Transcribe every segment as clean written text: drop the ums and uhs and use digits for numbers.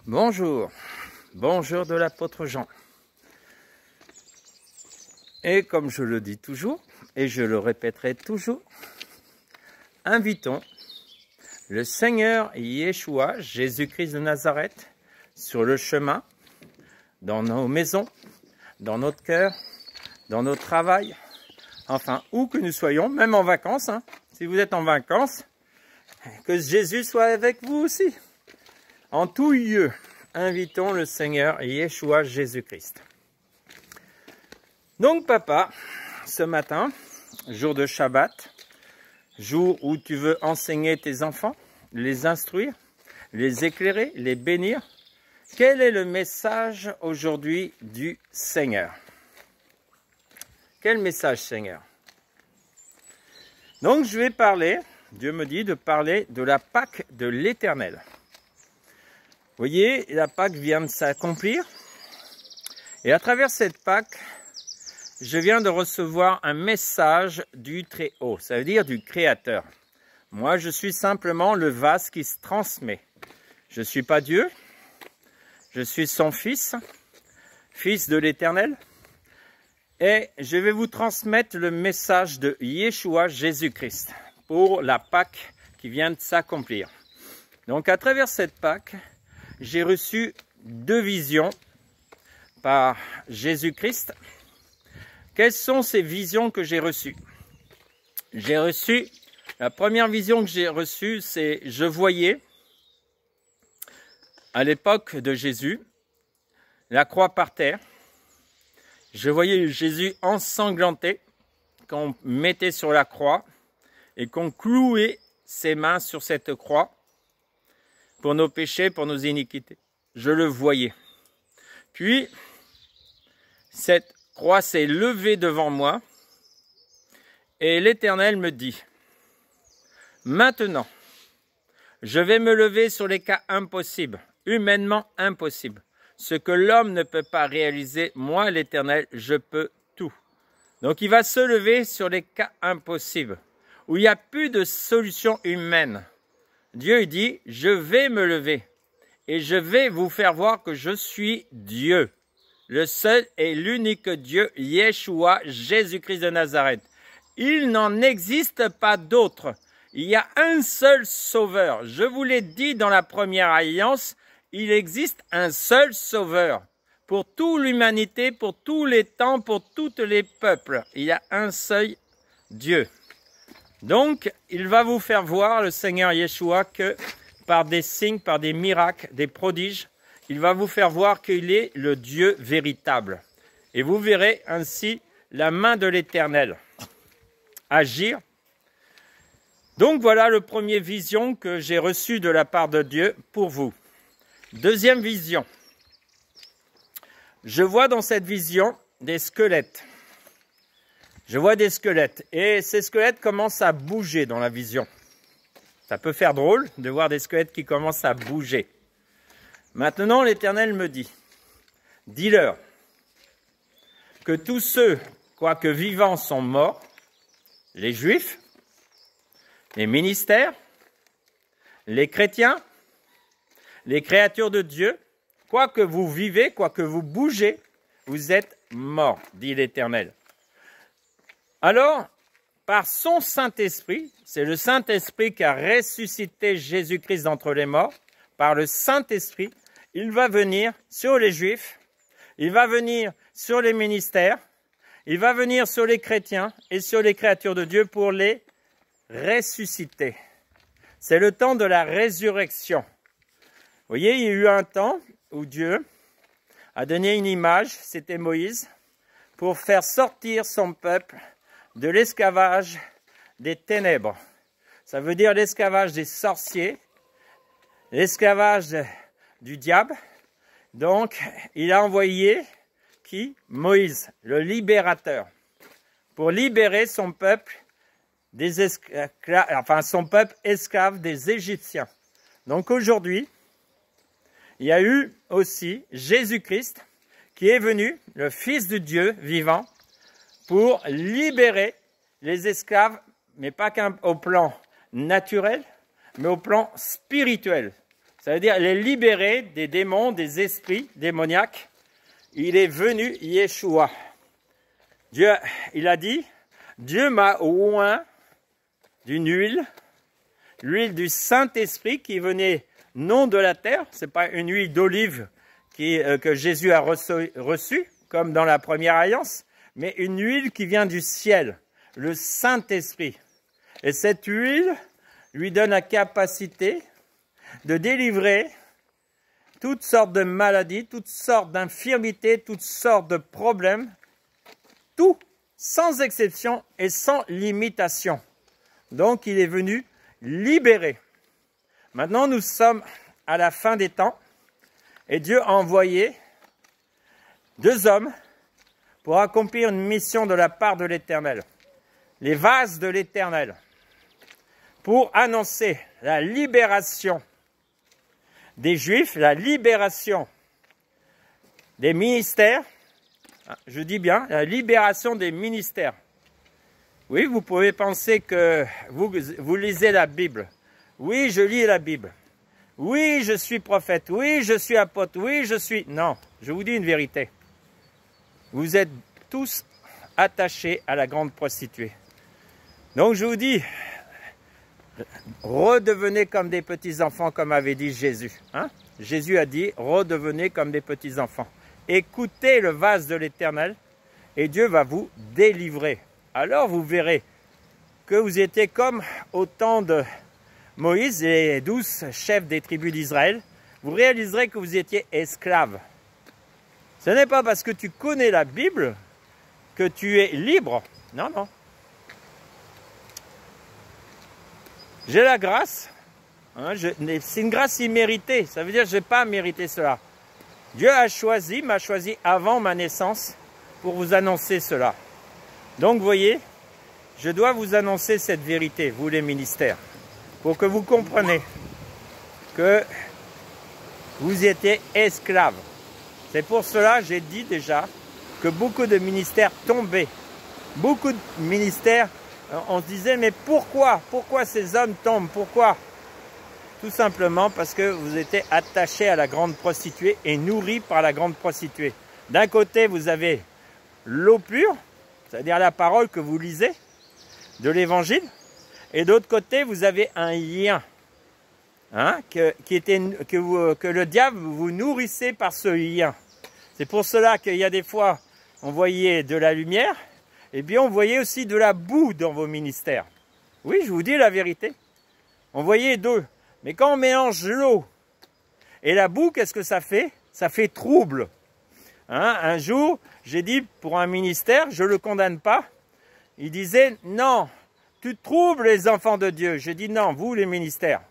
Bonjour, bonjour de l'apôtre Jean. Et comme je le dis toujours, et je le répéterai toujours, invitons le Seigneur Yeshua, Jésus-Christ de Nazareth, sur le chemin, dans nos maisons, dans notre cœur, dans notre travail, enfin, où que nous soyons, même en vacances, si vous êtes en vacances, que Jésus soit avec vous aussi. En tout lieu, invitons le Seigneur Yeshua Jésus-Christ. Donc papa, ce matin, jour de Shabbat, jour où tu veux enseigner tes enfants, les instruire, les éclairer, les bénir, quel est le message aujourd'hui du Seigneur? Quel message, Seigneur? Donc je vais parler, Dieu me dit de parler de la Pâque de l'Éternel. Vous voyez, la Pâque vient de s'accomplir. Et à travers cette Pâque, je viens de recevoir un message du Très-Haut, ça veut dire du Créateur. Moi, je suis simplement le vase qui se transmet. Je ne suis pas Dieu, je suis son fils, fils de l'Éternel. Et je vais vous transmettre le message de Yeshua Jésus-Christ pour la Pâque qui vient de s'accomplir. Donc à travers cette Pâque, j'ai reçu deux visions par Jésus-Christ. Quelles sont ces visions que j'ai reçues? J'ai reçu, la première vision que j'ai reçue, c'est je voyais, à l'époque de Jésus, la croix par terre. Je voyais Jésus ensanglanté, qu'on mettait sur la croix et qu'on clouait ses mains sur cette croix pour nos péchés, pour nos iniquités. Je le voyais. Puis, cette croix s'est levée devant moi et l'Éternel me dit, maintenant, je vais me lever sur les cas impossibles, humainement impossibles. Ce que l'homme ne peut pas réaliser, moi l'Éternel, je peux tout. Donc il va se lever sur les cas impossibles, où il n'y a plus de solution humaine. Dieu dit, je vais me lever et je vais vous faire voir que je suis Dieu. Le seul et l'unique Dieu, Yeshua, Jésus-Christ de Nazareth. Il n'en existe pas d'autre. Il y a un seul sauveur. Je vous l'ai dit dans la première alliance, il existe un seul sauveur. Pour toute l'humanité, pour tous les temps, pour tous les peuples. Il y a un seul Dieu. Donc, il va vous faire voir, le Seigneur Yeshua, que par des signes, par des miracles, des prodiges, il va vous faire voir qu'il est le Dieu véritable. Et vous verrez ainsi la main de l'Éternel agir. Donc voilà le premier vision que j'ai reçu de la part de Dieu pour vous. Deuxième vision. Je vois dans cette vision des squelettes. Je vois des squelettes et ces squelettes commencent à bouger dans la vision. Ça peut faire drôle de voir des squelettes qui commencent à bouger. Maintenant, l'Éternel me dit, dis-leur que tous ceux, quoique vivants, sont morts, les Juifs, les ministères, les chrétiens, les créatures de Dieu, quoi que vous vivez, quoi que vous bougez, vous êtes morts, dit l'Éternel. Alors, par son Saint-Esprit, c'est le Saint-Esprit qui a ressuscité Jésus-Christ d'entre les morts, par le Saint-Esprit, il va venir sur les Juifs, il va venir sur les ministères, il va venir sur les chrétiens et sur les créatures de Dieu pour les ressusciter. C'est le temps de la résurrection. Vous voyez, il y a eu un temps où Dieu a donné une image, c'était Moïse, pour faire sortir son peuple de l'esclavage des ténèbres. Ça veut dire l'esclavage des sorciers, l'esclavage du diable. Donc, il a envoyé qui? Moïse, le libérateur, pour libérer son peuple son peuple esclave des Égyptiens. Donc aujourd'hui, il y a eu aussi Jésus-Christ qui est venu, le Fils de Dieu vivant, pour libérer les esclaves, mais pas qu'au plan naturel, mais au plan spirituel. Ça veut dire les libérer des démons, des esprits démoniaques. Il est venu Yeshua. Dieu, il a dit, Dieu m'a oint d'une huile, l'huile du Saint-Esprit qui venait non de la terre, ce n'est pas une huile d'olive que Jésus a reçue, comme dans la première alliance, mais une huile qui vient du ciel, le Saint-Esprit. Et cette huile lui donne la capacité de délivrer toutes sortes de maladies, toutes sortes d'infirmités, toutes sortes de problèmes, tout sans exception et sans limitation. Donc il est venu libérer. Maintenant nous sommes à la fin des temps et Dieu a envoyé 2 hommes pour accomplir une mission de la part de l'Éternel. Les vases de l'Éternel. Pour annoncer la libération des Juifs, la libération des ministères, je dis bien, la libération des ministères. Oui, vous pouvez penser que vous lisez la Bible. Oui, je lis la Bible. Oui, je suis prophète. Oui, je suis apôtre. Oui, je suis... Non, je vous dis une vérité. Vous êtes tous attachés à la grande prostituée. Donc je vous dis... Redevenez comme des petits-enfants, comme avait dit Jésus. Hein? Jésus a dit, redevenez comme des petits-enfants. Écoutez le vase de l'Éternel et Dieu va vous délivrer. Alors vous verrez que vous étiez comme au temps de Moïse et les 12 chefs des tribus d'Israël. Vous réaliserez que vous étiez esclaves. Ce n'est pas parce que tu connais la Bible que tu es libre. Non, non. J'ai la grâce, hein, c'est une grâce imméritée, ça veut dire que je n'ai pas mérité cela. Dieu m'a choisi avant ma naissance pour vous annoncer cela. Donc vous voyez, je dois vous annoncer cette vérité, vous les ministères, pour que vous compreniez que vous étiez esclaves. C'est pour cela que j'ai dit déjà que beaucoup de ministères tombaient, beaucoup de ministères. On se disait, mais pourquoi ces hommes tombent? Pourquoi? Tout simplement parce que vous étiez attachés à la grande prostituée et nourris par la grande prostituée. D'un côté, vous avez l'eau pure, c'est-à-dire la parole que vous lisez de l'évangile, et d'autre côté, vous avez un lien, hein, que le diable vous nourrissait par ce lien. C'est pour cela qu'il y a des fois, on voyait de la lumière, et bien on voyait aussi de la boue dans vos ministères. Oui, je vous dis la vérité. On voyait 2. Mais quand on mélange l'eau et la boue, qu'est-ce que ça fait? Ça fait trouble. Hein? Un jour, j'ai dit pour un ministère, je ne le condamne pas. Il disait, non, tu troubles les enfants de Dieu. J'ai dit, non, vous les ministères,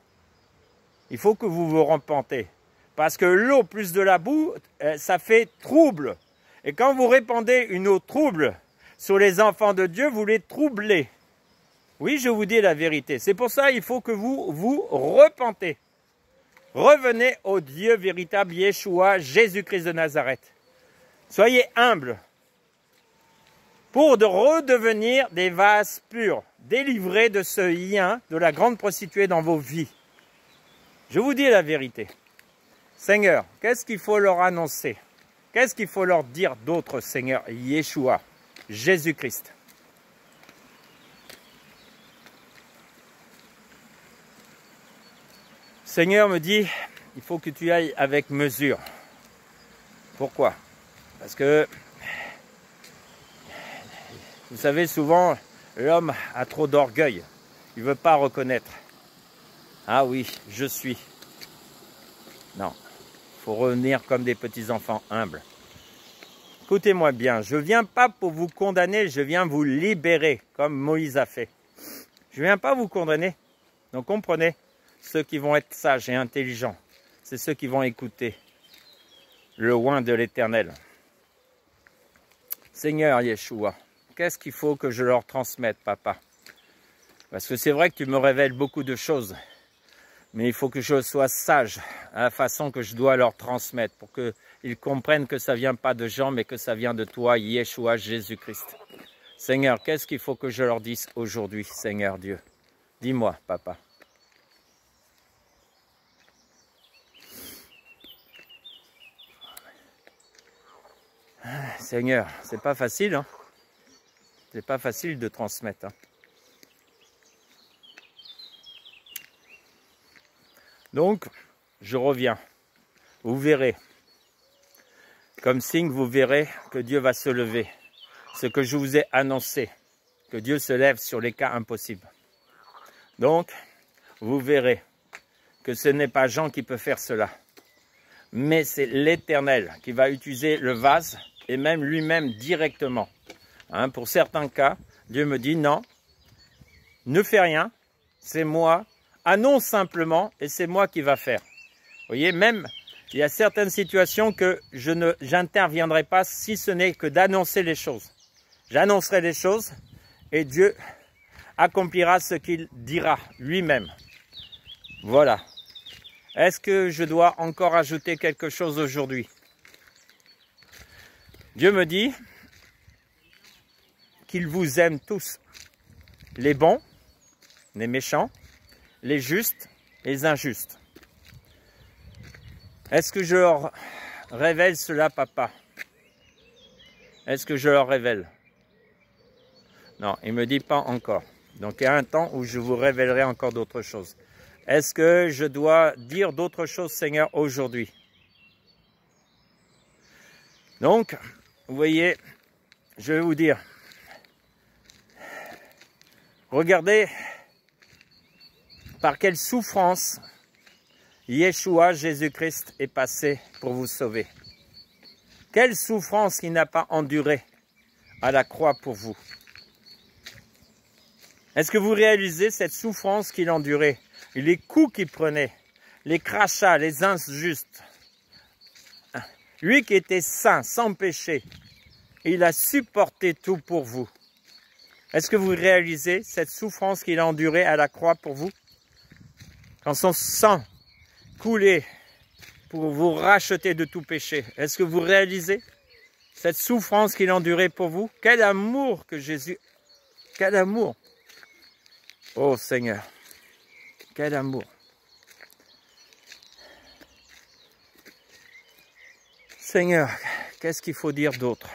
il faut que vous vous repentez. Parce que l'eau plus de la boue, ça fait trouble. Et quand vous répandez une eau trouble sur les enfants de Dieu, vous les troublez. Oui, je vous dis la vérité. C'est pour ça qu'il faut que vous vous repentez. Revenez au Dieu véritable, Yeshua, Jésus-Christ de Nazareth. Soyez humbles pour redevenir des vases purs, délivrés de ce lien de la grande prostituée dans vos vies. Je vous dis la vérité. Seigneur, qu'est-ce qu'il faut leur annoncer? Qu'est-ce qu'il faut leur dire d'autre, Seigneur? Yeshua, Jésus-Christ. Seigneur me dit, il faut que tu ailles avec mesure. Pourquoi? Parce que, vous savez, souvent, l'homme a trop d'orgueil. Il ne veut pas reconnaître. Ah oui, je suis. Non, il faut revenir comme des petits-enfants humbles. Écoutez-moi bien, je ne viens pas pour vous condamner, je viens vous libérer, comme Moïse a fait. Je ne viens pas vous condamner. Donc comprenez, ceux qui vont être sages et intelligents, c'est ceux qui vont écouter le oint de l'Éternel. Seigneur Yeshua, qu'est-ce qu'il faut que je leur transmette, papa? Parce que c'est vrai que tu me révèles beaucoup de choses, mais il faut que je sois sage à la façon que je dois leur transmettre pour qu'ils comprennent que ça ne vient pas de gens, mais que ça vient de toi, Yeshua, Jésus-Christ. Seigneur, qu'est-ce qu'il faut que je leur dise aujourd'hui, Seigneur Dieu? Dis-moi, papa. Seigneur, c'est pas facile, hein. C'est pas facile de transmettre, hein. Donc, je reviens. Vous verrez. Comme signe, vous verrez que Dieu va se lever. Ce que je vous ai annoncé, que Dieu se lève sur les cas impossibles. Donc, vous verrez que ce n'est pas Jean qui peut faire cela, mais c'est l'Éternel qui va utiliser le vase et même lui-même directement. Hein, pour certains cas, Dieu me dit non, ne fais rien, c'est moi, annonce simplement et c'est moi qui va faire. Vous voyez, même il y a certaines situations que je n'interviendrai pas si ce n'est que d'annoncer les choses. J'annoncerai les choses et Dieu accomplira ce qu'il dira lui-même. Voilà. Est-ce que je dois encore ajouter quelque chose aujourd'hui? Dieu me dit qu'il vous aime tous. Les bons, les méchants, les justes, les injustes. Est-ce que je leur révèle cela, papa? Est-ce que je leur révèle? Non, il ne me dit pas encore. Donc il y a un temps où je vous révélerai encore d'autres choses. Est-ce que je dois dire d'autres choses, Seigneur, aujourd'hui? Donc, vous voyez, je vais vous dire, regardez par quelle souffrance Yeshua, Jésus-Christ, est passé pour vous sauver. Quelle souffrance il n'a pas endurée à la croix pour vous. Est-ce que vous réalisez cette souffrance qu'il endurait? Les coups qu'il prenait, les crachats, les injustes. Lui qui était saint, sans péché, il a supporté tout pour vous. Est-ce que vous réalisez cette souffrance qu'il a endurée à la croix pour vous? Quand son sang coulait pour vous racheter de tout péché. Est-ce que vous réalisez cette souffrance qu'il a endurée pour vous? Quel amour que Jésus... Quel amour! Oh Seigneur, quel amour! Seigneur, qu'est-ce qu'il faut dire d'autre?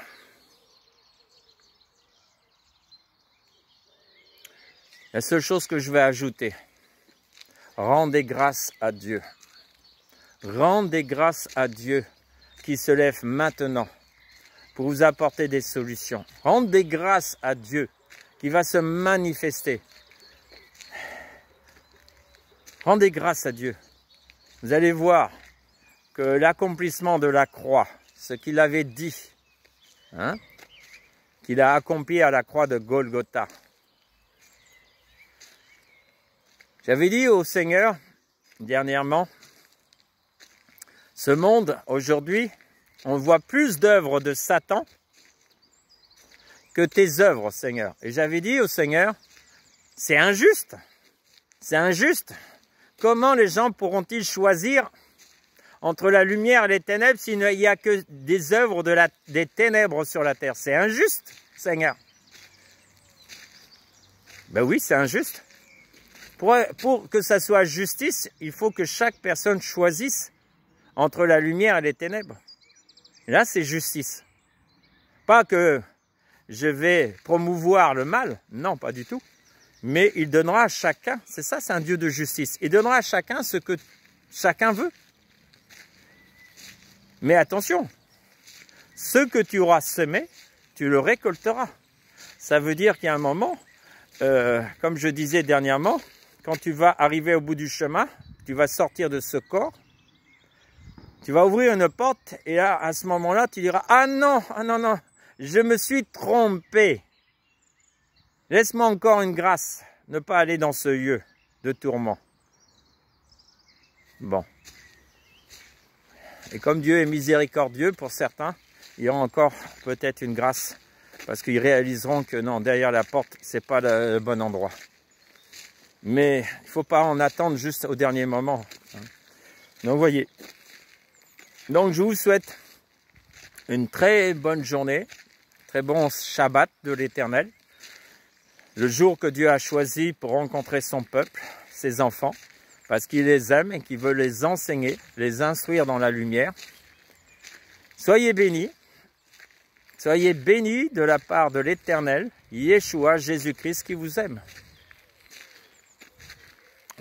La seule chose que je vais ajouter, rendez grâce à Dieu. Rendez grâce à Dieu qui se lève maintenant pour vous apporter des solutions. Rendez grâce à Dieu qui va se manifester. Rendez grâce à Dieu. Vous allez voir que l'accomplissement de la croix, ce qu'il avait dit, hein, qu'il a accompli à la croix de Golgotha. J'avais dit au Seigneur, dernièrement, ce monde, aujourd'hui, on voit plus d'œuvres de Satan que tes œuvres, Seigneur. Et j'avais dit au Seigneur, c'est injuste. C'est injuste. Comment les gens pourront-ils choisir entre la lumière et les ténèbres s'il n'y a que des œuvres des ténèbres sur la terre? C'est injuste, Seigneur. Ben oui, c'est injuste. Pour que ça soit justice, il faut que chaque personne choisisse entre la lumière et les ténèbres. Et là, c'est justice. Pas que je vais promouvoir le mal, non, pas du tout. Mais il donnera à chacun, c'est ça, c'est un Dieu de justice. Il donnera à chacun ce que chacun veut. Mais attention, ce que tu auras semé, tu le récolteras. Ça veut dire qu'il y a un moment, comme je disais dernièrement, quand tu vas arriver au bout du chemin, tu vas sortir de ce corps, tu vas ouvrir une porte et là, à ce moment-là, tu diras « Ah non, non, je me suis trompé. Laisse-moi encore une grâce, ne pas aller dans ce lieu de tourment. » Bon. Et comme Dieu est miséricordieux pour certains, il y aura encore peut-être une grâce parce qu'ils réaliseront que non, derrière la porte, ce n'est pas le bon endroit. Mais il ne faut pas en attendre juste au dernier moment. Donc, vous voyez. Donc, je vous souhaite une très bonne journée, très bon Shabbat de l'Éternel. Le jour que Dieu a choisi pour rencontrer son peuple, ses enfants, parce qu'il les aime et qu'il veut les enseigner, les instruire dans la lumière. Soyez bénis Soyez bénis de la part de l'Éternel, Yeshua, Jésus-Christ qui vous aime.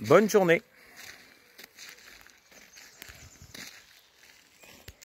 Bonne journée.